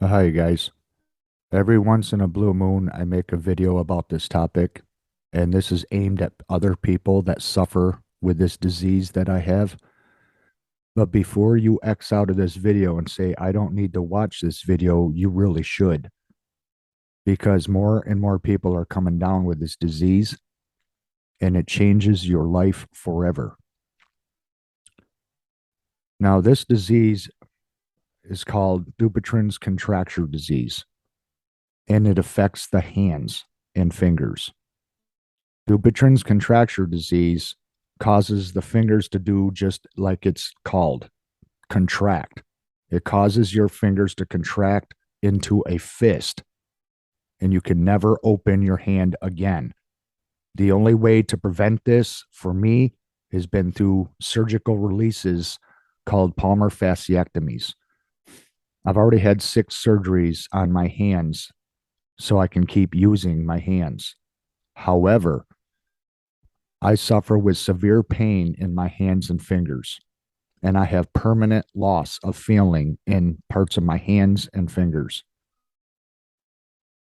Hi guys. Every once in a blue moon, I make a video about this topic, and this is aimed at other people that suffer with this disease that I have. But before you X out of this video and say, I don't need to watch this video, you really should, because more and more people are coming down with this disease, and it changes your life forever. Now, this disease is called Dupuytren's contracture disease, and it affects the hands and fingers. Dupuytren's contracture disease causes the fingers to do just like it's called, contract. It causes your fingers to contract into a fist, and you can never open your hand again. The only way to prevent this for me has been through surgical releases called palmar fasciectomies. I've already had 6 surgeries on my hands so I can keep using my hands. However, I suffer with severe pain in my hands and fingers, and I have permanent loss of feeling in parts of my hands and fingers.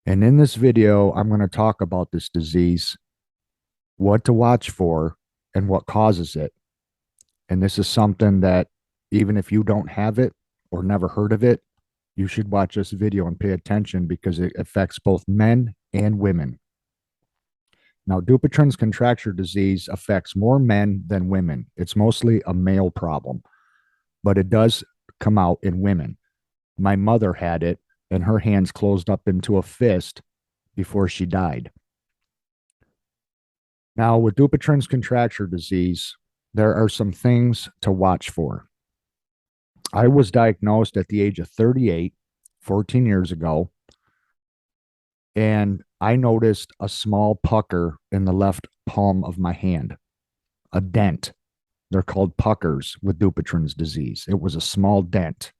And in this video, I'm going to talk about this disease, what to watch for, and what causes it. And this is something that even if you don't have it or never heard of it, you should watch this video and pay attention because it affects both men and women. Now, Dupuytren's contracture disease affects more men than women. It's mostly a male problem, but it does come out in women. My mother had it, and her hands closed up into a fist before she died. Now, with Dupuytren's contracture disease, there are some things to watch for. I was diagnosed at the age of 38, 14 years ago, and I noticed a small pucker in the left palm of my hand, a dent. They're called puckers with Dupuytren's disease. It was a small dent,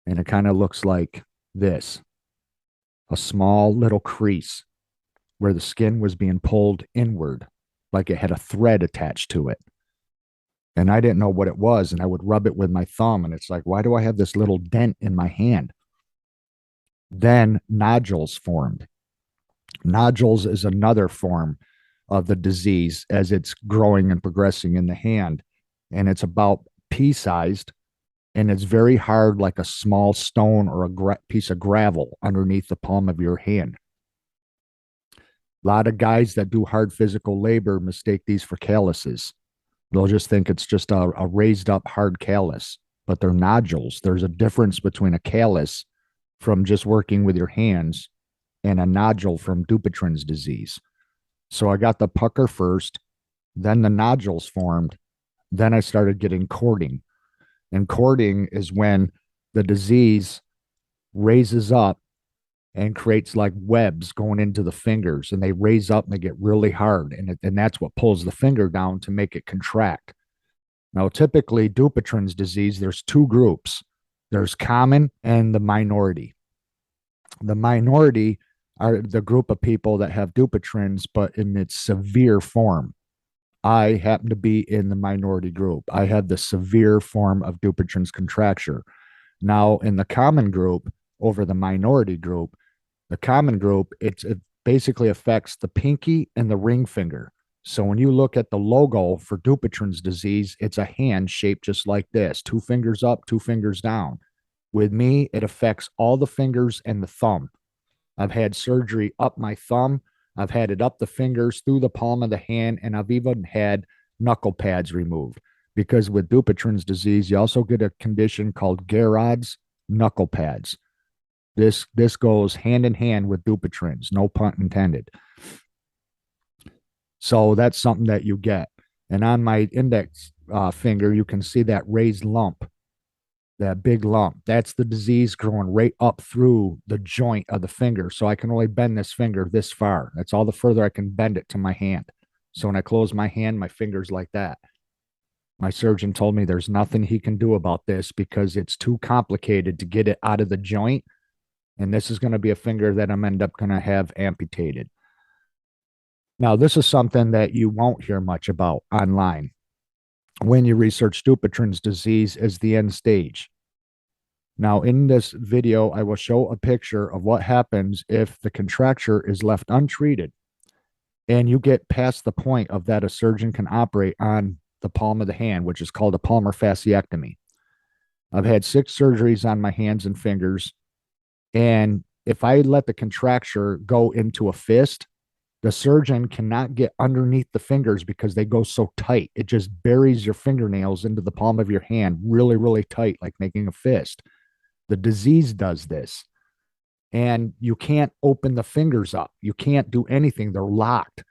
and it kind of looks like this, a small little crease where the skin was being pulled inward, like it had a thread attached to it. And I didn't know what it was, and I would rub it with my thumb, and it's like, why do I have this little dent in my hand? Then nodules formed. Nodules is another form of the disease as it's growing and progressing in the hand. And it's about pea sized, and it's very hard, like a small stone or a piece of gravel underneath the palm of your hand. A lot of guys that do hard physical labor mistake these for calluses. They'll just think it's just a raised up hard callus, but they're nodules. There's a difference between a callus from just working with your hands and a nodule from Dupuytren's disease. So I got the pucker first, then the nodules formed, then I started getting cording. And cording is when the disease raises up and creates like webs going into the fingers, and they raise up and they get really hard. And that's what pulls the finger down to make it contract. Now, typically, Dupuytren's disease, there's 2 groups. There's common and the minority. The minority are the group of people that have Dupuytren's, but in its severe form. I happen to be in the minority group. I have the severe form of Dupuytren's contracture. Now, in the common group over the minority group, the common group, it basically affects the pinky and the ring finger. So when you look at the logo for Dupuytren's disease, it's a hand shaped just like this, 2 fingers up, 2 fingers down. With me, it affects all the fingers and the thumb. I've had surgery up my thumb. I've had it up the fingers, through the palm of the hand, and I've even had knuckle pads removed. Because with Dupuytren's disease, you also get a condition called Garrod's knuckle pads. This goes hand in hand with Dupuytren's, no pun intended. So that's something that you get. And on my index finger, you can see that raised lump, that big lump. That's the disease growing right up through the joint of the finger. So I can only bend this finger this far. That's all the further I can bend it to my hand. So when I close my hand, my finger's like that. My surgeon told me there's nothing he can do about this because it's too complicated to get it out of the joint. And this is going to be a finger that I'm end up going to have amputated. Now, this is something that you won't hear much about online when you research Dupuytren's disease as the end stage. Now, in this video, I will show a picture of what happens if the contracture is left untreated and you get past the point of that a surgeon can operate on the palm of the hand, which is called a palmar fasciectomy. I've had 6 surgeries on my hands and fingers. And if I let the contracture go into a fist, the surgeon cannot get underneath the fingers because they go so tight. It just buries your fingernails into the palm of your hand really, really tight, like making a fist. The disease does this. And you can't open the fingers up. You can't do anything. They're locked.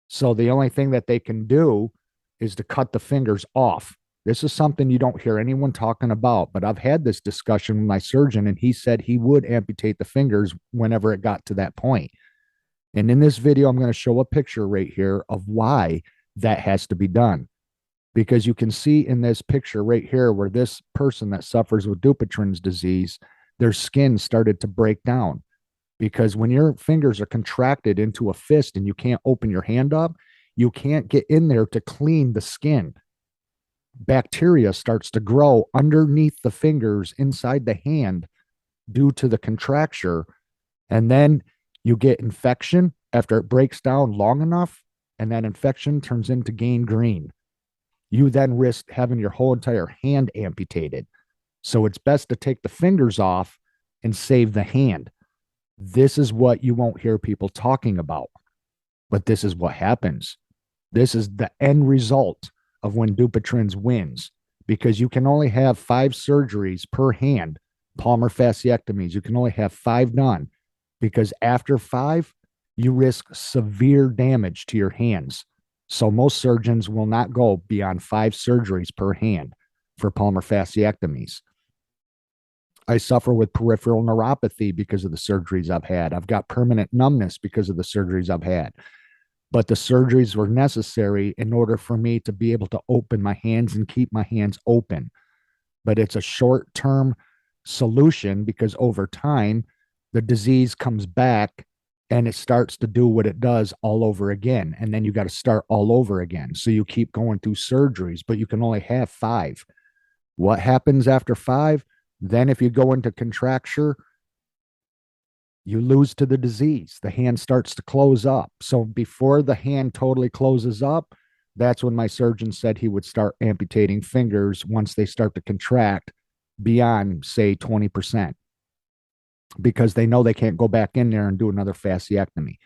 So the only thing that they can do is to cut the fingers off. This is something you don't hear anyone talking about, but I've had this discussion with my surgeon, and he said he would amputate the fingers whenever it got to that point. And in this video, I'm going to show a picture right here of why that has to be done. Because you can see in this picture right here where this person that suffers with Dupuytren's disease, their skin started to break down. Because when your fingers are contracted into a fist and you can't open your hand up, you can't get in there to clean the skin. Bacteria starts to grow underneath the fingers inside the hand due to the contracture. And then you get infection after it breaks down long enough, and that infection turns into gangrene. You then risk having your whole entire hand amputated. So it's best to take the fingers off and save the hand. This is what you won't hear people talking about, but this is what happens. This is the end result of when Dupuytren's wins, because you can only have 5 surgeries per hand, palmar fasciectomies. You can only have 5 done, because after 5, you risk severe damage to your hands. So most surgeons will not go beyond 5 surgeries per hand for palmar fasciectomies. I suffer with peripheral neuropathy because of the surgeries I've had. I've got permanent numbness because of the surgeries I've had. But the surgeries were necessary in order for me to be able to open my hands and keep my hands open. But it's a short-term solution because over time, the disease comes back and it starts to do what it does all over again. And then you got to start all over again. So you keep going through surgeries, but you can only have 5. What happens after 5? Then if you go into contracture, you lose to the disease. The hand starts to close up. So before the hand totally closes up, that's when my surgeon said he would start amputating fingers once they start to contract beyond, say, 20%, because they know they can't go back in there and do another fasciectomy.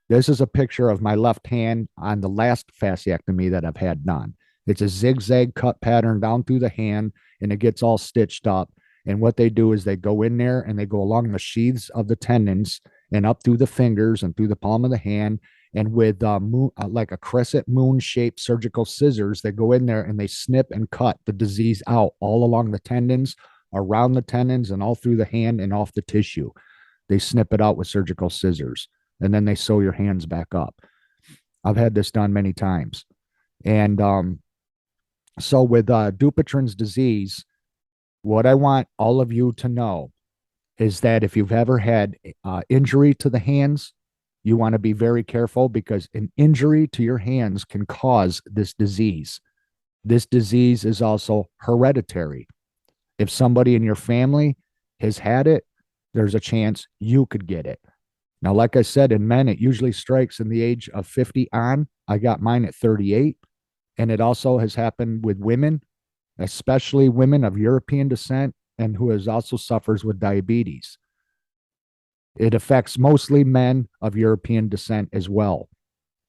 This is a picture of my left hand on the last fasciectomy that I've had done. It's a zigzag cut pattern down through the hand, and it gets all stitched up. And what they do is they go in there and they go along the sheaths of the tendons and up through the fingers and through the palm of the hand. And with like a crescent moon shaped surgical scissors, they go in there and they snip and cut the disease out all along the tendons, around the tendons, and all through the hand and off the tissue. They snip it out with surgical scissors, and then they sew your hands back up. I've had this done many times. And so with Dupuytren's disease, what I want all of you to know is that if you've ever had injury to the hands, you want to be very careful, because an injury to your hands can cause this disease. This disease is also hereditary. If somebody in your family has had it, there's a chance you could get it. Now, like I said, in men, it usually strikes in the age of 50 on. I got mine at 38. And it also has happened with women, especially women of European descent, and who also suffers with diabetes. It affects mostly men of European descent as well,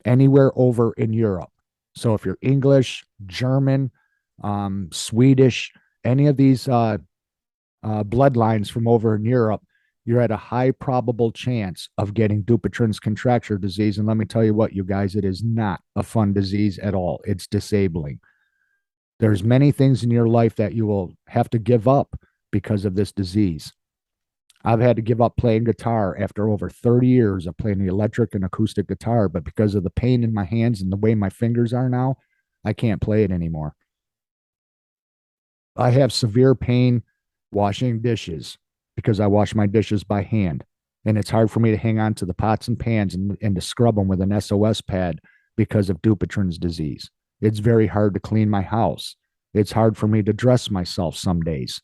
anywhere over in Europe. So if you're English, German, Swedish, any of these bloodlines from over in Europe, you're at a high probable chance of getting Dupuytren's contracture disease. And let me tell you what, you guys, it is not a fun disease at all. It's disabling. There's many things in your life that you will have to give up because of this disease. I've had to give up playing guitar after over 30 years of playing the electric and acoustic guitar, but because of the pain in my hands and the way my fingers are now, I can't play it anymore. I have severe pain washing dishes because I wash my dishes by hand. And it's hard for me to hang on to the pots and pans and to scrub them with an SOS pad because of Dupuytren's disease. It's very hard to clean my house. It's hard for me to dress myself some days.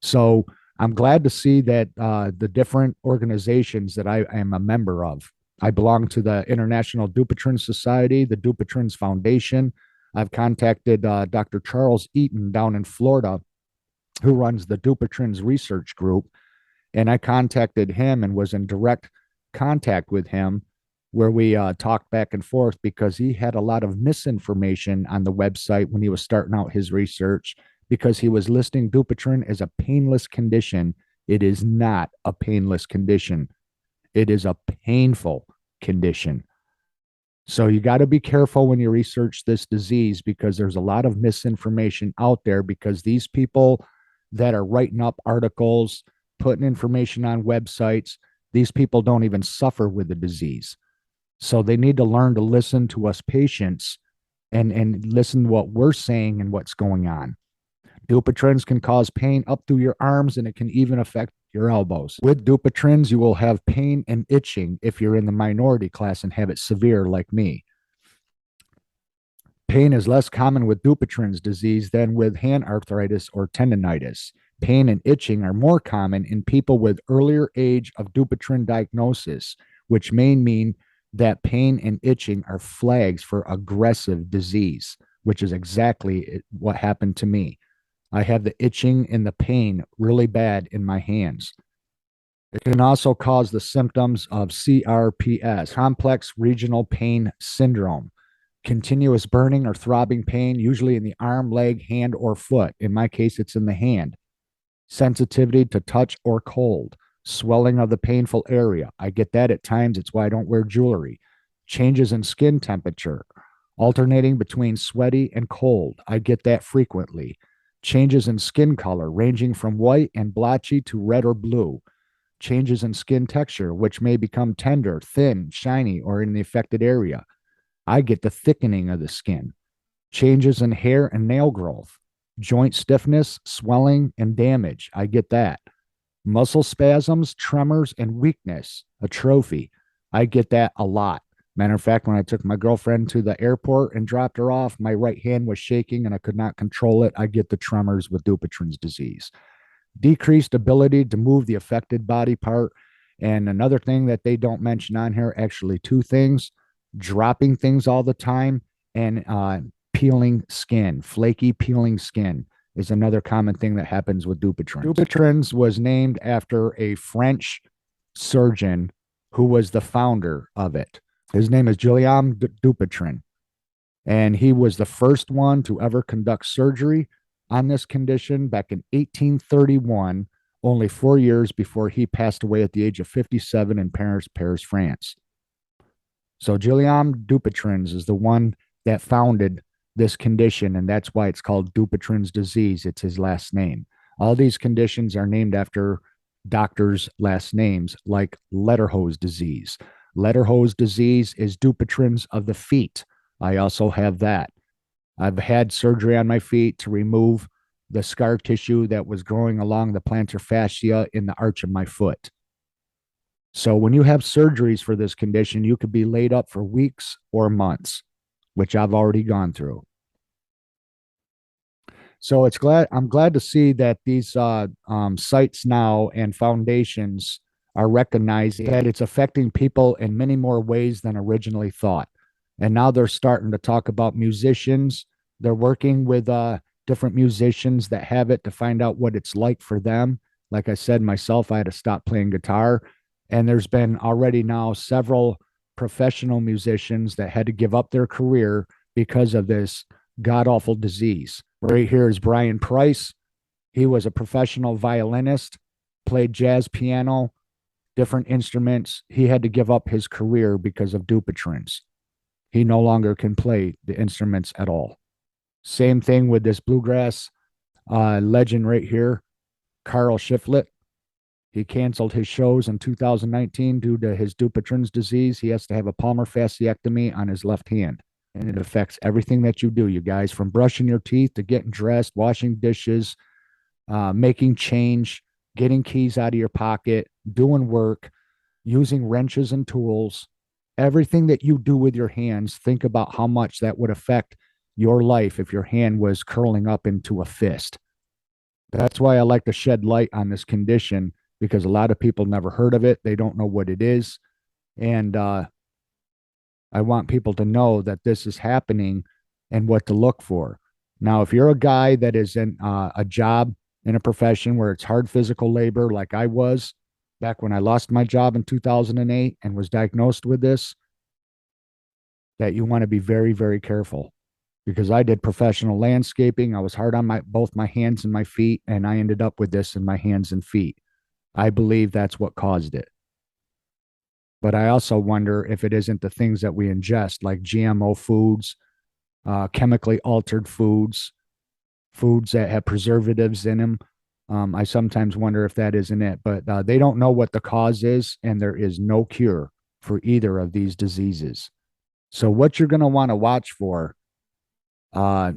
So I'm glad to see that the different organizations that I am a member of. I belong to the International Dupuytren Society, the Dupuytren's Foundation. I've contacted Dr. Charles Eaton down in Florida, who runs the Dupuytren's research group, and I contacted him and was in direct contact with him, where we talked back and forth because he had a lot of misinformation on the website when he was starting out his research, because he was listing Dupuytren as a painless condition. It is not a painless condition. It is a painful condition. So you got to be careful when you research this disease, because there's a lot of misinformation out there, because these people that are writing up articles, putting information on websites, these people don't even suffer with the disease. So they need to learn to listen to us patients and listen to what we're saying and what's going on. Dupuytren's can cause pain up through your arms, and it can even affect your elbows. With Dupuytren's, you will have pain and itching if you're in the minority class and have it severe like me. Pain is less common with Dupuytren's disease than with hand arthritis or tendonitis. Pain and itching are more common in people with earlier age of Dupuytren diagnosis, which may mean that pain and itching are flags for aggressive disease, which is exactly what happened to me. I have the itching and the pain really bad in my hands. It can also cause the symptoms of CRPS, complex regional pain syndrome, continuous burning or throbbing pain, usually in the arm, leg, hand, or foot. In my case, it's in the hand. Sensitivity to touch or cold, swelling of the painful area. I get that at times. It's why I don't wear jewelry. Changes in skin temperature, alternating between sweaty and cold. I get that frequently. Changes in skin color, ranging from white and blotchy to red or blue. Changes in skin texture, which may become tender, thin, shiny, or in the affected area. I get the thickening of the skin. Changes in hair and nail growth, joint stiffness, swelling, and damage. I get that. Muscle spasms, tremors, and weakness, atrophy. I get that a lot. Matter of fact, when I took my girlfriend to the airport and dropped her off, my right hand was shaking and I could not control it. I get the tremors with Dupuytren's disease. Decreased ability to move the affected body part. And another thing that they don't mention on here, actually two things: dropping things all the time, and peeling skin, flaky peeling skin is another common thing that happens with Dupuytren's. Dupuytren's was named after a French surgeon who was the founder of it. His name is Guillaume Dupuytren, and he was the first one to ever conduct surgery on this condition back in 1831, only 4 years before he passed away at the age of 57 in Paris, France. So Guillaume Dupuytren's is the one that founded this condition, and that's why it's called Dupuytren's disease. It's his last name. All these conditions are named after doctors' last names, like Lederhosen disease. Lederhosen disease is Dupuytren's of the feet. I also have that. I've had surgery on my feet to remove the scar tissue that was growing along the plantar fascia in the arch of my foot. So when you have surgeries for this condition, you could be laid up for weeks or months, which I've already gone through. So I'm glad to see that these sites now and foundations are recognizing that it's affecting people in many more ways than originally thought. And now they're starting to talk about musicians. They're working with different musicians that have it to find out what it's like for them. Like I said, myself, I had to stop playing guitar. And there's been already now several professional musicians that had to give up their career because of this god awful disease. Right here is Brian Price. He was a professional violinist, played jazz piano, different instruments. He had to give up his career because of Dupuytren's. He no longer can play the instruments at all. Same thing with this bluegrass legend right here, Carl Shiflett. He canceled his shows in 2019 due to his Dupuytren's disease. He has to have a palmar fasciectomy on his left hand. And it affects everything that you do, you guys, from brushing your teeth to getting dressed, washing dishes, making change, getting keys out of your pocket, doing work, using wrenches and tools. Everything that you do with your hands, think about how much that would affect your life if your hand was curling up into a fist. That's why I like to shed light on this condition because a lot of people never heard of it. They don't know what it is. And I want people to know that this is happening and what to look for. Now, if you're a guy that is in a job in a profession where it's hard physical labor, like I was back when I lost my job in 2008 and was diagnosed with this, that you want to be very, very careful because I did professional landscaping. I was hard on my both my hands and my feet, and I ended up with this in my hands and feet. I believe that's what caused it. But I also wonder if it isn't the things that we ingest, like GMO foods, chemically altered foods, foods that have preservatives in them. I sometimes wonder if that isn't it, but they don't know what the cause is, and there is no cure for either of these diseases. So, what you're going to want to watch for uh,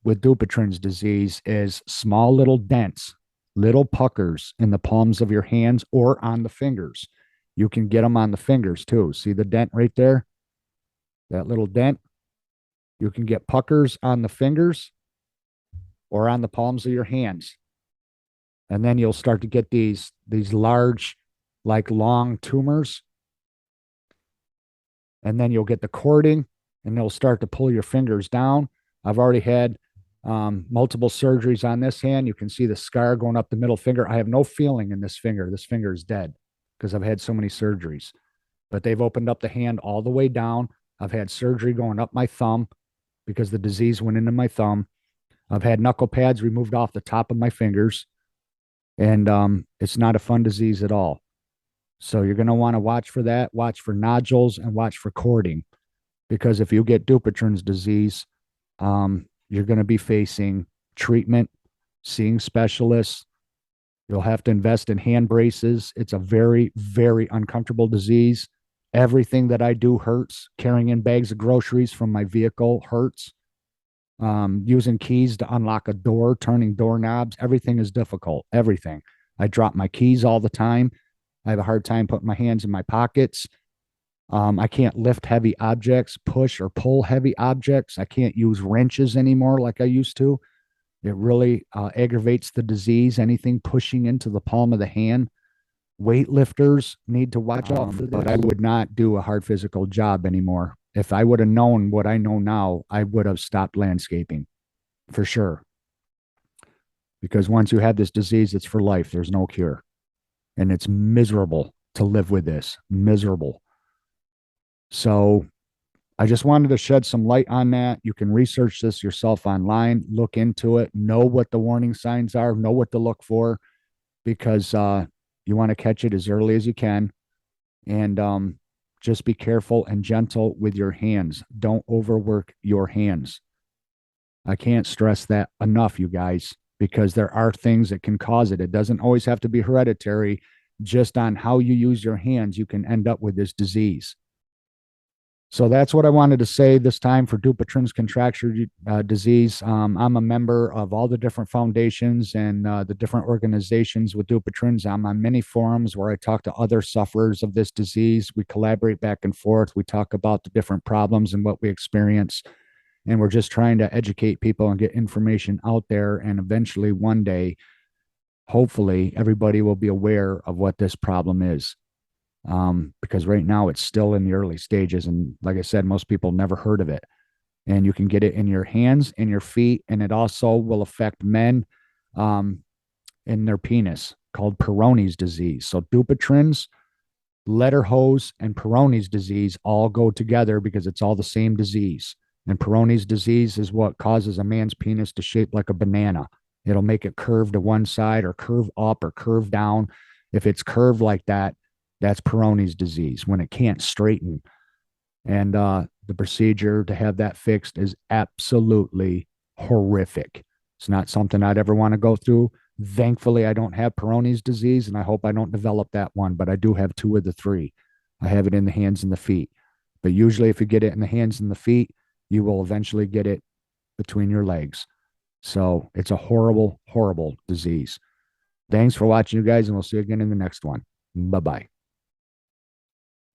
with Dupuytren's disease is small little dents, little puckers in the palms of your hands or on the fingers. You can get them on the fingers too. See the dent right there? That little dent. You can get puckers on the fingers or on the palms of your hands. And then you'll start to get these large, like long tumors. And then you'll get the cording and they'll start to pull your fingers down. I've already had multiple surgeries on this hand. You can see the scar going up the middle finger. I have no feeling in this finger. This finger is dead because I've had so many surgeries. But they've opened up the hand all the way down. I've had surgery going up my thumb because the disease went into my thumb. I've had knuckle pads removed off the top of my fingers. And it's not a fun disease at all. So you're going to want to watch for that, watch for nodules, and watch for cording. Because if you get Dupuytren's disease, you're going to be facing treatment, seeing specialists. You'll have to invest in hand braces. It's a very, very uncomfortable disease. Everything that I do hurts. Carrying in bags of groceries from my vehicle hurts. Using keys to unlock a door, turning doorknobs, everything is difficult. Everything. I drop my keys all the time. I have a hard time putting my hands in my pockets. I can't lift heavy objects, push or pull heavy objects. I can't use wrenches anymore like I used to. It really aggravates the disease. Anything pushing into the palm of the hand. Weightlifters need to watch out for this. But I would not do a hard physical job anymore. If I would have known what I know now, I would have stopped landscaping for sure. Because once you have this disease, it's for life. There's no cure. And it's miserable to live with this. Miserable. So I just wanted to shed some light on that. You can research this yourself online, look into it, know what the warning signs are, know what to look for, because you want to catch it as early as you can. And just be careful and gentle with your hands. Don't overwork your hands. I can't stress that enough, you guys, because there are things that can cause it. It doesn't always have to be hereditary. Just on how you use your hands, you can end up with this disease. So that's what I wanted to say this time for Dupuytren's contracture disease. I'm a member of all the different foundations and the different organizations with Dupuytren's. I'm on many forums where I talk to other sufferers of this disease. We collaborate back and forth. We talk about the different problems and what we experience. And we're just trying to educate people and get information out there. And eventually, one day, hopefully, everybody will be aware of what this problem is. Because right now it's still in the early stages. And like I said, most people never heard of it. And you can get it in your hands and your feet. And it also will affect men in their penis, called Peyronie's disease. So Dupuytren's, Lederhosen, and Peyronie's disease all go together because it's all the same disease. And Peyronie's disease is what causes a man's penis to shape like a banana. It'll make it curve to one side or curve up or curve down. If it's curved like that, that's Peyronie's disease, when it can't straighten. And the procedure to have that fixed is absolutely horrific. It's not something I'd ever want to go through. Thankfully, I don't have Peyronie's disease, and I hope I don't develop that one, but I do have two of the three. I have it in the hands and the feet. But usually, if you get it in the hands and the feet, you will eventually get it between your legs. So it's a horrible, horrible disease. Thanks for watching, you guys, and we'll see you again in the next one. Bye-bye.